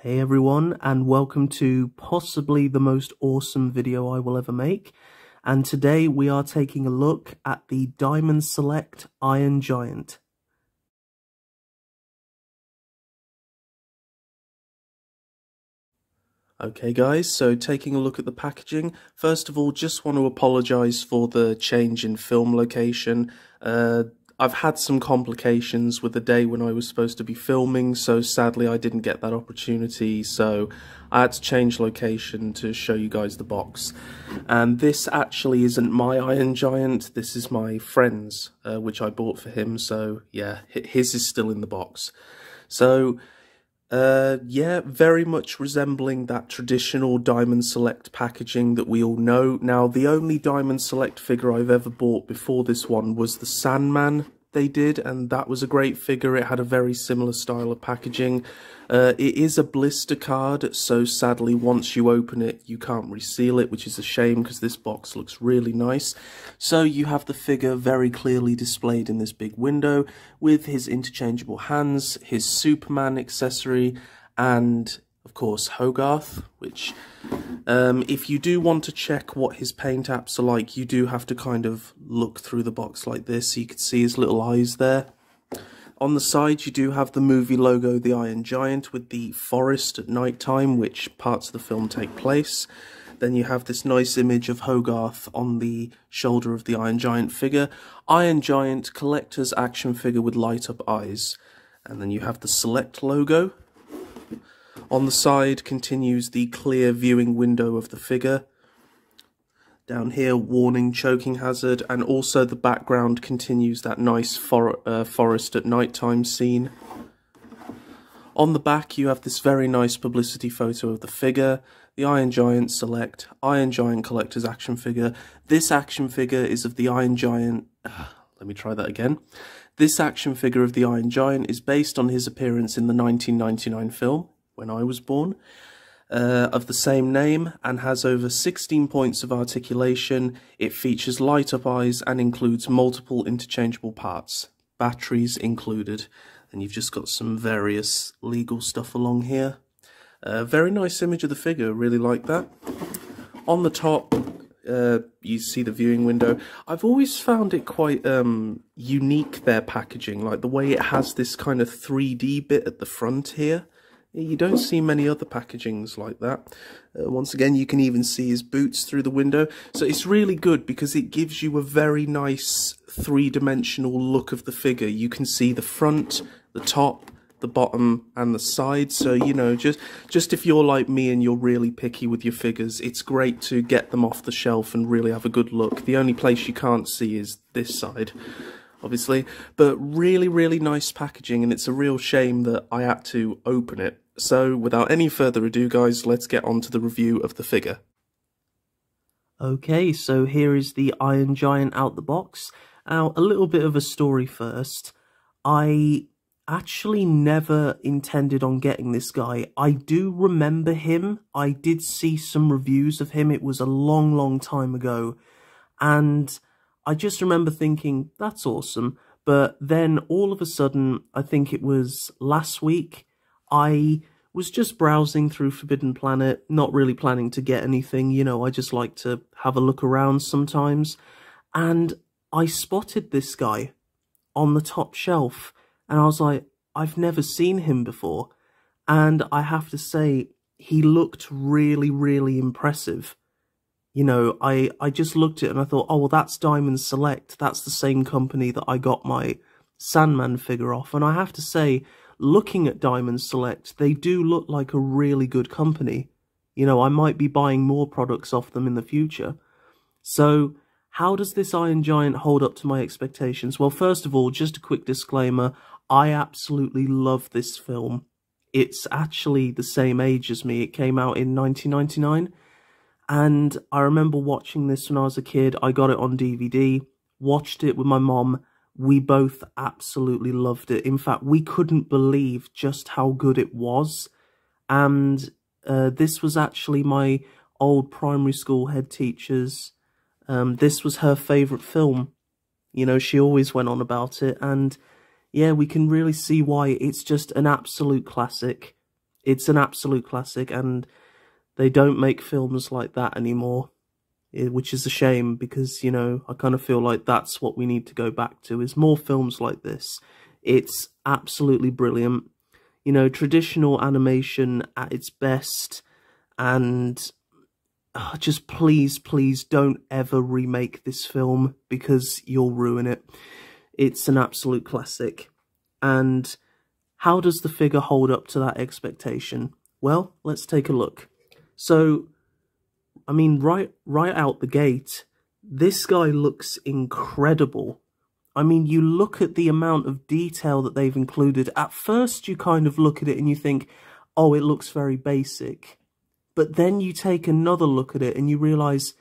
Hey everyone, and welcome to possibly the most awesome video I will ever make. And today we are taking a look at the Diamond Select Iron Giant. Okay guys, so taking a look at the packaging. First of all, just want to apologise for the change in film location. I've had some complications with the day when I was supposed to be filming, so sadly I didn't get that opportunity, so I had to change location to show you guys the box. And this actually isn't my Iron Giant, this is my friend's, which I bought for him, so yeah, his is still in the box. So, yeah, very much resembling that traditional Diamond Select packaging that we all know. Now, the only Diamond Select figure I've ever bought before this one was the Sandman they did, and that was a great figure. It had a very similar style of packaging. It is a blister card, so sadly once you open it you can't reseal it, which is a shame because this box looks really nice. So you have the figure very clearly displayed in this big window with his interchangeable hands, his Superman accessory, and of course Hogarth, which if you do want to check what his paint apps are like, you do have to kind of look through the box like this so you can see his little eyes there. On the side you do have the movie logo, the Iron Giant, with the forest at night time, which parts of the film take place. Then you have this nice image of Hogarth on the shoulder of the Iron Giant figure. Iron Giant collector's action figure with light up eyes. And then you have the Select logo. On the side continues the clear viewing window of the figure. Down here, warning, choking hazard, and also the background continues that nice forest at nighttime scene. On the back you have this very nice publicity photo of the figure, the Iron Giant Select, Iron Giant Collector's action figure. This action figure is of the Iron Giant... let me try that again. This action figure of the Iron Giant is based on his appearance in the 1999 film, When I Was Born, of the same name, and has over 16 points of articulation. It features light up eyes and includes multiple interchangeable parts, batteries included. And you've just got some various legal stuff along here. Very nice image of the figure, really like that. On the top you see the viewing window. I've always found it quite unique, their packaging, like the way it has this kind of 3D bit at the front here. You don't see many other packagings like that. Once again, you can even see his boots through the window. So it's really good because it gives you a very nice three-dimensional look of the figure. You can see the front, the top, the bottom, and the side. So, you know, just if you're like me and you're really picky with your figures, it's great to get them off the shelf and really have a good look. The only place you can't see is this side, obviously. But really, really nice packaging, and it's a real shame that I had to open it. So, without any further ado, guys, let's get on to the review of the figure. Okay, so here is the Iron Giant out the box. Now, a little bit of a story first. I actually never intended on getting this guy. I do remember him. I did see some reviews of him. It was a long, long time ago. And I just remember thinking, that's awesome. But then, all of a sudden, I think it was last week, I was just browsing through Forbidden Planet, not really planning to get anything, you know, I just like to have a look around sometimes, and I spotted this guy on the top shelf, and I was like, I've never seen him before, and I have to say, he looked really, really impressive. You know, I just looked at it and I thought, oh, well, that's Diamond Select, that's the same company that I got my Sandman figure off, and I have to say, looking at Diamond Select, they do look like a really good company. You know, I might be buying more products off them in the future. So, how does this Iron Giant hold up to my expectations? Well, first of all, just a quick disclaimer, I absolutely love this film. It's actually the same age as me. It came out in 1999, and I remember watching this when I was a kid. I got it on DVD, watched it with my mom. We both absolutely loved it. In fact, we couldn't believe just how good it was. And this was actually my old primary school head teacher's. This was her favourite film. You know, she always went on about it. And yeah, we can really see why. It's just an absolute classic. It's an absolute classic, and they don't make films like that anymore, which is a shame, because, you know, I kind of feel like that's what we need to go back to, is more films like this. It's absolutely brilliant. You know, traditional animation at its best, and just please, please don't ever remake this film, because you'll ruin it. It's an absolute classic. And how does the figure hold up to that expectation? Well, let's take a look. So, I mean, right out the gate, this guy looks incredible. I mean, you look at the amount of detail that they've included. At first, you kind of look at it and you think, oh, it looks very basic. But then you take another look at it and you realise,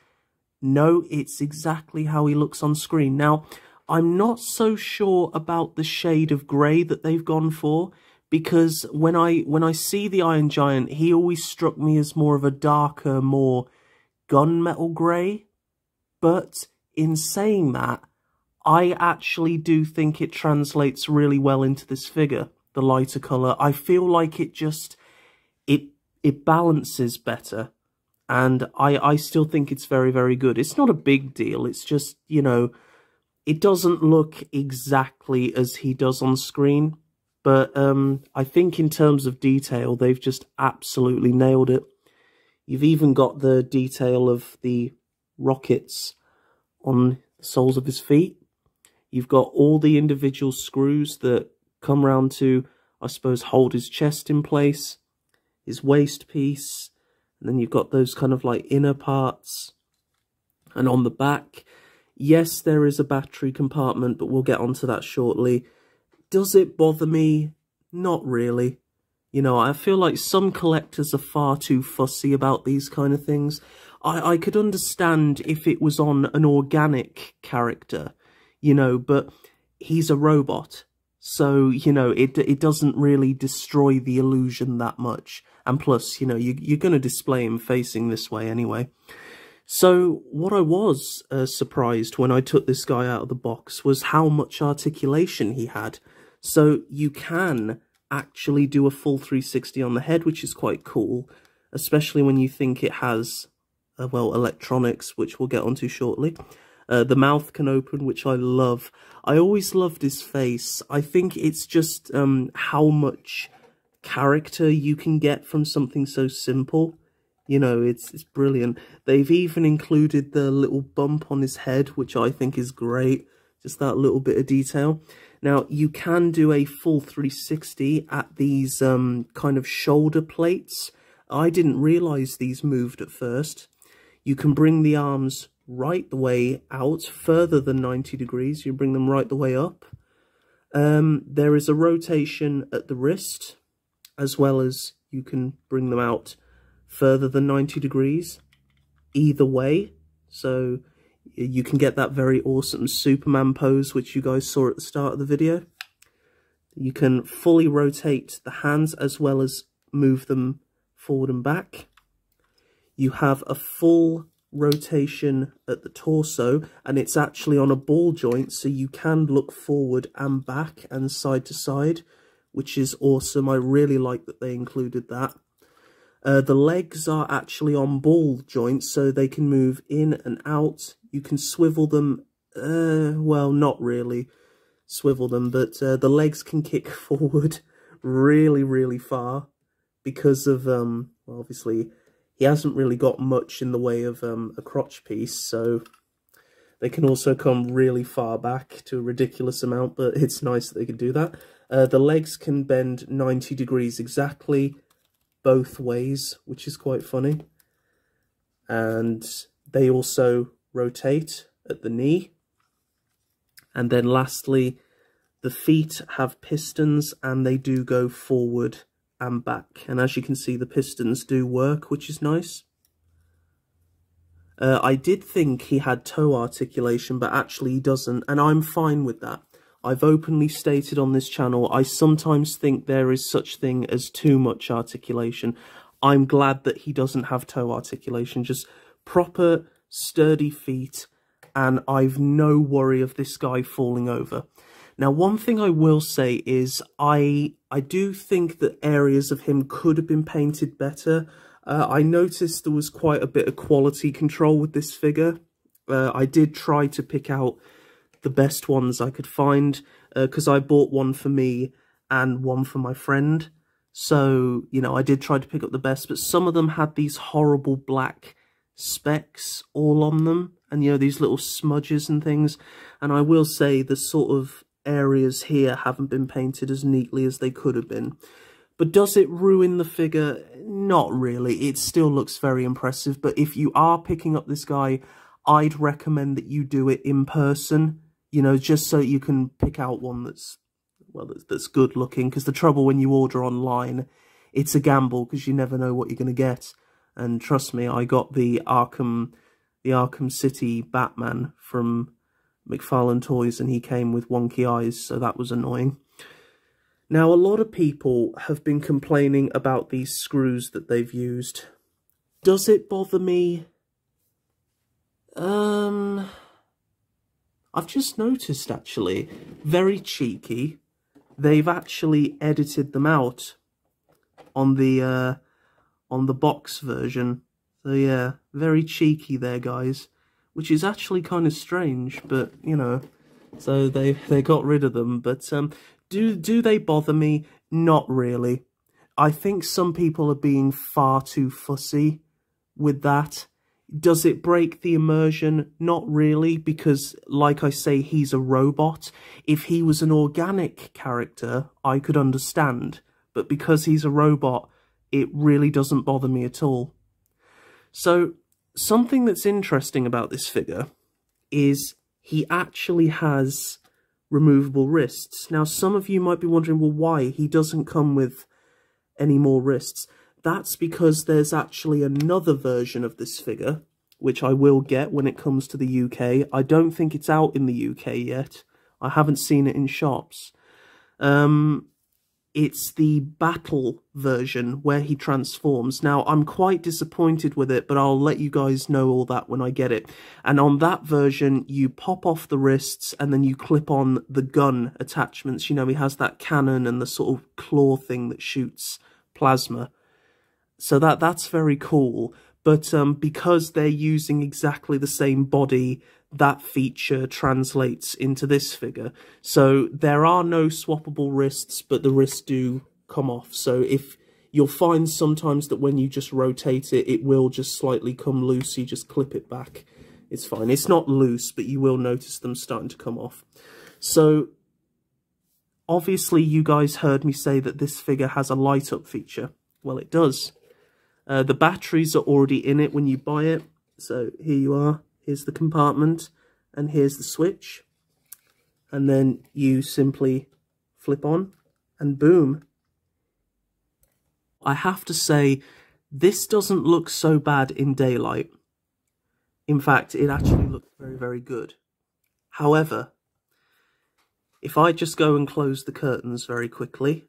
no, it's exactly how he looks on screen. Now, I'm not so sure about the shade of grey that they've gone for, because when I see the Iron Giant, he always struck me as more of a darker, more gunmetal grey. But in saying that, I actually do think it translates really well into this figure, the lighter colour. I feel like it just, it balances better. And I still think it's very, very good. It's not a big deal. It's just, you know, it doesn't look exactly as he does on screen. But I think in terms of detail, they've just absolutely nailed it. You've even got the detail of the rockets on the soles of his feet. You've got all the individual screws that come round to, I suppose, hold his chest in place, his waist piece, and then you've got those kind of like inner parts. And on the back, yes, there is a battery compartment, but we'll get onto that shortly. Does it bother me? Not really. You know, I feel like some collectors are far too fussy about these kind of things. I could understand if it was on an organic character, you know, but he's a robot. So, you know, it doesn't really destroy the illusion that much. And plus, you know, you're going to display him facing this way anyway. So, what I was surprised when I took this guy out of the box was how much articulation he had. So, you can actually do a full 360 on the head, which is quite cool, especially when you think it has, well, electronics, which we'll get onto shortly. The mouth can open, which I love. I always loved his face. I think it's just how much character you can get from something so simple. You know, it's brilliant. They've even included the little bump on his head, which I think is great. Just that little bit of detail. Now, you can do a full 360 at these kind of shoulder plates. I didn't realise these moved at first. You can bring the arms right the way out, further than 90 degrees. You bring them right the way up. There is a rotation at the wrist, as well as you can bring them out further than 90 degrees, either way. So you can get that very awesome Superman pose, which you guys saw at the start of the video. You can fully rotate the hands as well as move them forward and back. You have a full rotation at the torso, and it's actually on a ball joint, so you can look forward and back and side to side, which is awesome. I really like that they included that. The legs are actually on ball joints, so they can move in and out. You can swivel them, well, not really swivel them, but the legs can kick forward really, really far because of, well, obviously, he hasn't really got much in the way of a crotch piece, so they can also come really far back to a ridiculous amount, but it's nice that they can do that. The legs can bend 90 degrees exactly both ways, which is quite funny. And they also rotate at the knee. And then lastly, the feet have pistons and they do go forward and back. And as you can see, the pistons do work, which is nice. I did think he had toe articulation, but actually he doesn't, and I'm fine with that. I've openly stated on this channel, I sometimes think there is such thing as too much articulation. I'm glad that he doesn't have toe articulation, just proper, sturdy feet, and I've no worry of this guy falling over. Now, one thing I will say is I do think that areas of him could have been painted better. I noticed there was quite a bit of quality control with this figure. I did try to pick out the best ones I could find, because I bought one for me and one for my friend. So, you know, I did try to pick up the best, but some of them had these horrible black specks all on them, and, you know, these little smudges and things. And I will say the sort of areas here haven't been painted as neatly as they could have been. But does it ruin the figure? Not really. It still looks very impressive, but if you are picking up this guy, I'd recommend that you do it in person, you know, just so you can pick out one that's, well, that's good looking, because the trouble when you order online, it's a gamble, because you never know what you're going to get. And trust me, I got the Arkham City Batman from McFarlane Toys, and he came with wonky eyes, so that was annoying. Now, a lot of people have been complaining about these screws that they've used. Does it bother me? I've just noticed, actually, very cheeky, they've actually edited them out on the box version. So yeah, very cheeky there, guys, which is actually kind of strange, but, you know, so they got rid of them. But do they bother me? Not really. I think some people are being far too fussy with that. Does it break the immersion? Not really, because, like I say, he's a robot. If he was an organic character, I could understand. But because he's a robot, it really doesn't bother me at all. So, something that's interesting about this figure is he actually has removable wrists. Now, some of you might be wondering, well, why? He doesn't come with any more wrists. That's because there's actually another version of this figure, which I will get when it comes to the UK. I don't think it's out in the UK yet. I haven't seen it in shops. It's the battle version where he transforms. Now, I'm quite disappointed with it, but I'll let you guys know all that when I get it. And on that version, you pop off the wrists and then you clip on the gun attachments. You know, he has that cannon and the sort of claw thing that shoots plasma. So that's very cool, but because they're using exactly the same body, that feature translates into this figure. So there are no swappable wrists, but the wrists do come off. So if you'll find sometimes that when you just rotate it, it will just slightly come loose. You just clip it back. It's fine. It's not loose, but you will notice them starting to come off. So obviously you guys heard me say that this figure has a light up feature. Well, it does. The batteries are already in it when you buy it. So here you are. Here's the compartment. And here's the switch. And then you simply flip on. And boom. I have to say, this doesn't look so bad in daylight. In fact, it actually looks very, very good. However, if I just go and close the curtains very quickly...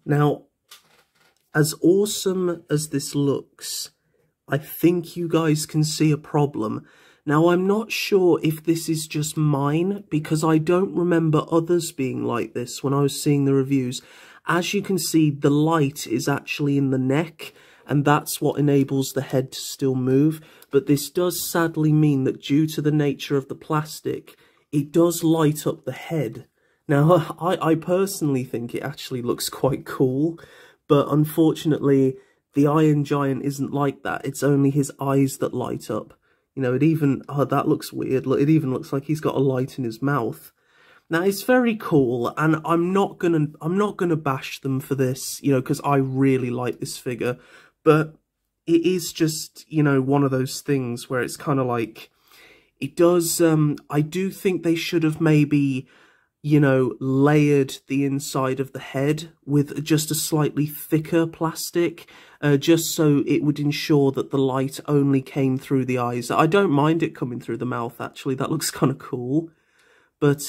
Now, as awesome as this looks, I think you guys can see a problem. Now, I'm not sure if this is just mine, because I don't remember others being like this when I was seeing the reviews. As you can see, the light is actually in the neck, and that's what enables the head to still move. But this does sadly mean that due to the nature of the plastic, it does light up the head. Now, I personally think it actually looks quite cool, but unfortunately, the Iron Giant isn't like that. It's only his eyes that light up. You know, it even... Oh, that looks weird. Look, it even looks like he's got a light in his mouth. Now, it's very cool, and I'm not gonna bash them for this, you know, because I really like this figure. But it is just, you know, one of those things where it's kind of like... It does, I do think they should have maybe, you know, layered the inside of the head with just a slightly thicker plastic, just so it would ensure that the light only came through the eyes. I don't mind it coming through the mouth, actually. That looks kind of cool. But,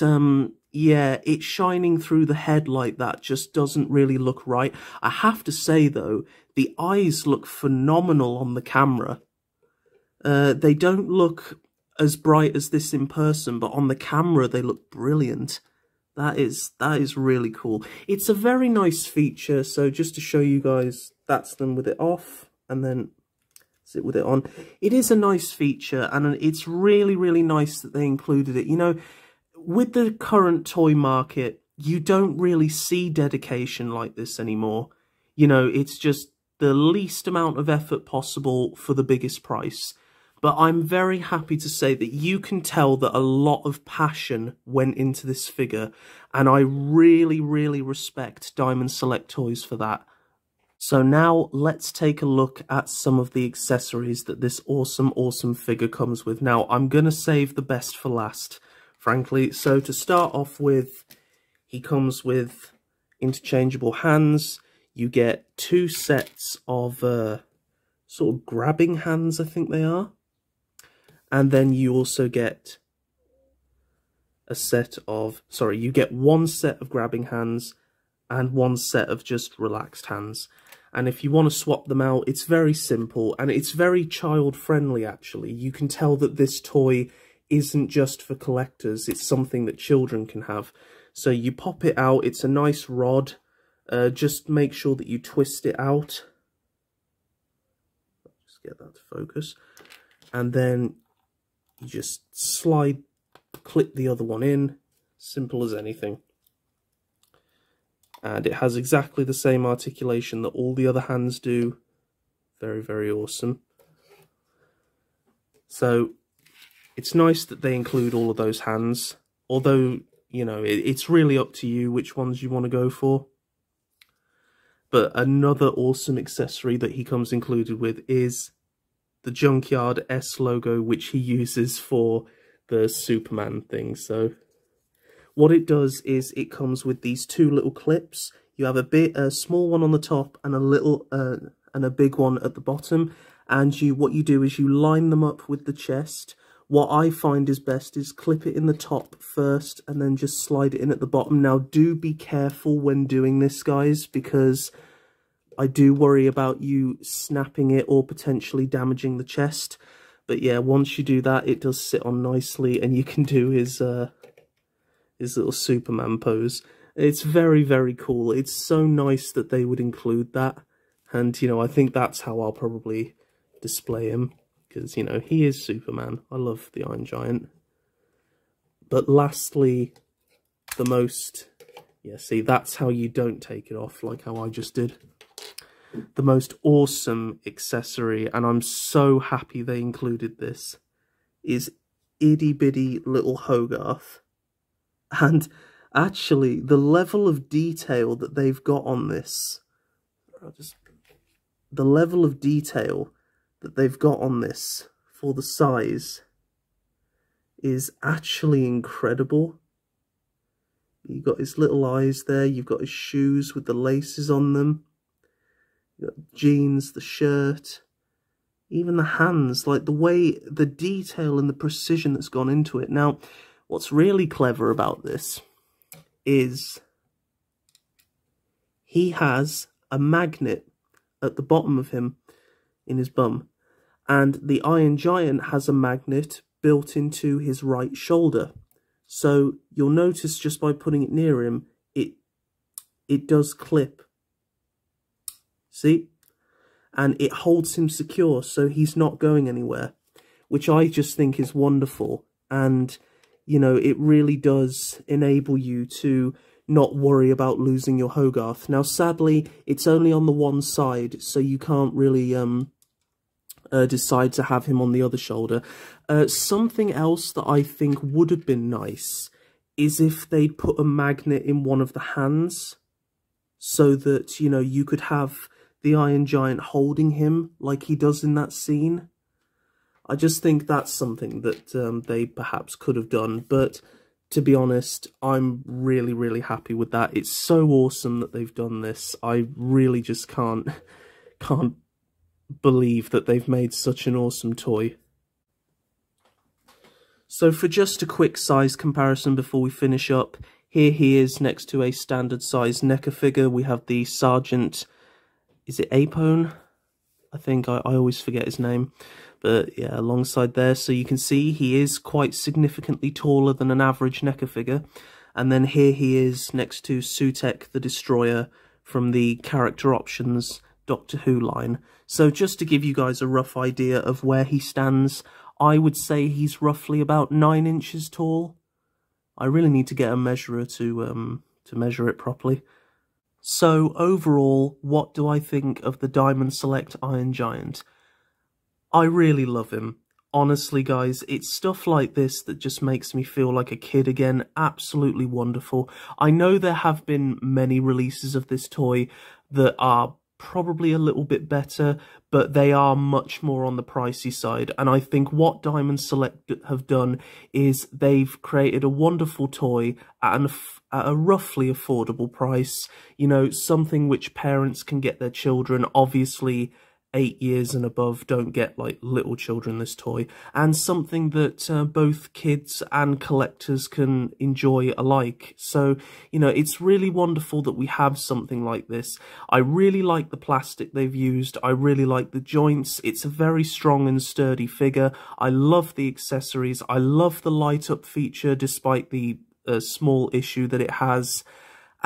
yeah, it shining through the head like that just doesn't really look right. I have to say, though, the eyes look phenomenal on the camera. They don't look as bright as this in person, but on the camera they look brilliant. That is really cool. It's a very nice feature, so just to show you guys, that's them with it off, and then sit with it on. It is a nice feature, and it's really, really nice that they included it. You know, with the current toy market, you don't really see dedication like this anymore. You know, it's just the least amount of effort possible for the biggest price. But I'm very happy to say that you can tell that a lot of passion went into this figure, and I really, really respect Diamond Select Toys for that. So now let's take a look at some of the accessories that this awesome, awesome figure comes with. Now, I'm going to save the best for last, frankly. So to start off with, he comes with interchangeable hands. You get 2 sets of sort of grabbing hands, I think they are. And then you also get a set of, sorry, you get 1 set of grabbing hands and 1 set of just relaxed hands. And if you want to swap them out, it's very simple, and it's very child-friendly, actually. You can tell that this toy isn't just for collectors, it's something that children can have. So you pop it out, it's a nice rod, just make sure that you twist it out. Just get that to focus. And then you just clip the other one in, simple as anything. And it has exactly the same articulation that all the other hands do. Very, very awesome. So it's nice that they include all of those hands, although, you know, it's really up to you which ones you want to go for. But another awesome accessory that he comes included with is the Junkyard S Logo, which he uses for the Superman thing. So what it does is it comes with these 2 little clips. You have a small one on the top and a little and a big one at the bottom. And what you do is you line them up with the chest. What I find is best is clip it in the top first and then just slide it in at the bottom. Now, do be careful when doing this, guys, because I do worry about you snapping it or potentially damaging the chest. But yeah, once you do that, it does sit on nicely, and you can do his little Superman pose. It's very, very cool. It's so nice that they would include that. And, you know, I think that's how I'll probably display him. Because, you know, he is Superman. I love the Iron Giant. But lastly, the most... Yeah, see, that's how you don't take it off, like how I just did. The most awesome accessory, and I'm so happy they included this, is itty-bitty little Hogarth. And actually, the level of detail that they've got on this, the level of detail that they've got on this for the size is actually incredible. You've got his little eyes there, you've got his shoes with the laces on them, you've got jeans, the shirt, even the hands, like the way, the detail and the precision that's gone into it. Now, what's really clever about this is he has a magnet at the bottom of him in his bum, and the Iron Giant has a magnet built into his right shoulder. So you'll notice just by putting it near him, it does clip. See? And it holds him secure, so he's not going anywhere, which I just think is wonderful. And, you know, it really does enable you to not worry about losing your Hogarth. Now, sadly, it's only on the one side, so you can't really decide to have him on the other shoulder. Something else that I think would have been nice is if they'd put a magnet in one of the hands, so that, you know, you could have the Iron Giant holding him like he does in that scene. I just think that's something that they perhaps could have done, but to be honest, I'm really, really happy with that. It's so awesome that they've done this. I really just can't believe that they've made such an awesome toy. So for just a quick size comparison before we finish up, here he is next to a standard size NECA figure. We have the Sergeant, is it Apone? I think I always forget his name. But yeah, alongside there, so you can see he is quite significantly taller than an average NECA figure. And then here he is next to Sutek the Destroyer from the Character Options Doctor Who line. So just to give you guys a rough idea of where he stands, I would say he's roughly about 9 inches tall. I really need to get a measurer to measure it properly. So overall, what do I think of the Diamond Select Iron Giant? I really love him. Honestly, guys, it's stuff like this that just makes me feel like a kid again. Absolutely wonderful. I know there have been many releases of this toy that are probably a little bit better, but they are much more on the pricey side. And I think what Diamond Select have done is they've created a wonderful toy at a roughly affordable price. You know, something which parents can get their children. Obviously, 8 years and above don't get, like, little children this toy, and something that both kids and collectors can enjoy alike. So, you know, it's really wonderful that we have something like this. I really like the plastic they've used. I really like the joints. It's a very strong and sturdy figure. I love the accessories. I love the light up feature despite the small issue that it has.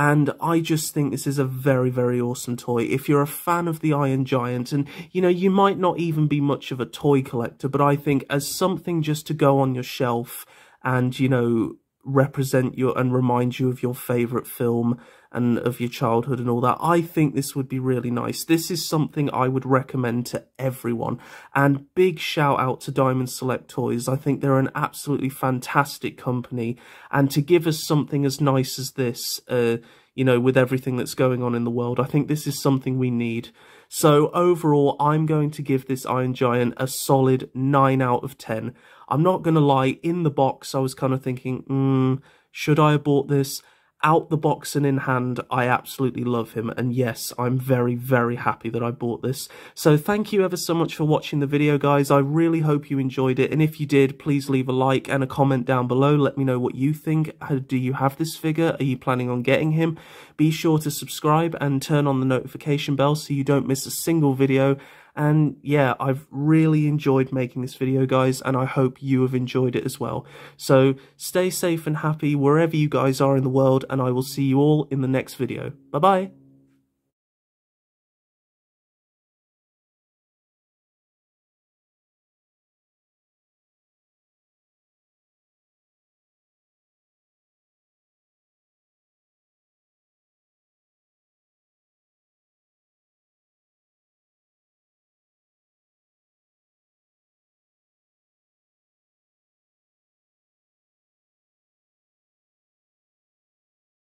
And I just think this is a very, very awesome toy. If you're a fan of the Iron Giant, and, you know, you might not even be much of a toy collector, but I think as something just to go on your shelf and, you know, represent your and remind you of your favourite film and of your childhood and all that, I think this would be really nice. This is something I would recommend to everyone. And big shout out to Diamond Select Toys. I think they're an absolutely fantastic company, and to give us something as nice as this, you know, with everything that's going on in the world, I think this is something we need. So overall, I'm going to give this Iron Giant a solid 9 out of 10. I'm not going to lie, in the box I was kind of thinking, should I have bought this? Out the box and in hand, I absolutely love him, and yes, I'm very, very happy that I bought this. So thank you ever so much for watching the video, guys. I really hope you enjoyed it, and if you did, please leave a like and a comment down below. Let me know what you think. Do you have this figure? Are you planning on getting him? Be sure to subscribe and turn on the notification bell so you don't miss a single video. And yeah, I've really enjoyed making this video, guys, and I hope you have enjoyed it as well. So stay safe and happy wherever you guys are in the world, and I will see you all in the next video. Bye-bye.